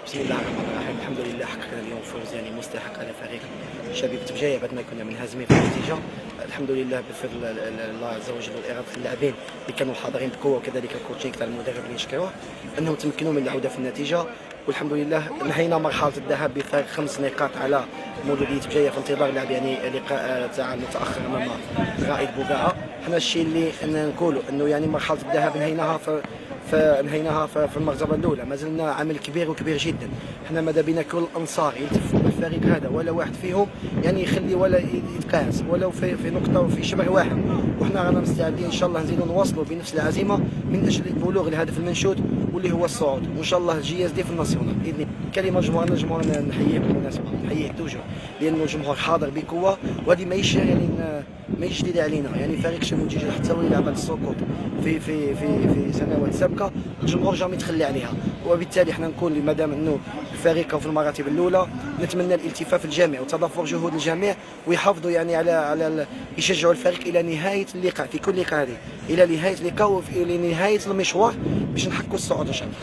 بسم الله الرحمن الرحيم. الحمد لله حققنا اليوم فوز يعني مستحق على فريق شبيبة بجاية بعد ما كنا منهزمين في النتيجة. الحمد لله بفضل الله عز وجل وإرادة اللاعبين اللي كانوا حاضرين بقوة، وكذلك الكوتشينغ تاع المدرب اللي نشكروه انهم تمكنوا من العودة في النتيجة. والحمد لله نهينا مرحلة الذهاب بفارق 5 نقاط على مولودية بجاية في انتظار لعب يعني لقاء تاع المتأخر امام رائد بوقعة. حنا الشيء اللي نقولوا انه يعني مرحلة الذهاب نهيناها في المرتبه الاولى. ما زلنا عمل كبير وكبير جدا. احنا ماذا بينا كل الانصار يلتفوا بالفريق هذا، ولا واحد فيهم يعني يخلي ولا يتقاس ولو في نقطه وفي شبر واحد. وحنا رانا مستعدين ان شاء الله نزيدوا نواصلوا بنفس العزيمه من اجل البلوغ للهدف المنشود واللي هو الصعود، وان شاء الله الجي اس دي في الناسيونال باذن الله. كلمه جمهورنا نحييه بالمناسبه، نحييه توجور لانه الجمهور حاضر بقوه، وهذه ماهيش يعني ماهيش جديده علينا. يعني فريق شباب جيجي حتى هو يلعب على السقوط في سنوات سابقه الجمهور جامي يتخلى عليها. وبالتالي احنا نقول مادام انه الفريق في المراتب الاولى نتمنى الالتفاف الجميع وتضافر جهود الجميع، ويحافظوا يعني على يشجعوا الفريق الى نهايه اللقاء، في كل لقاء هذه الى نهايه اللقاء والى نهايه المشوار باش نحققوا الصعود ان شاء الله.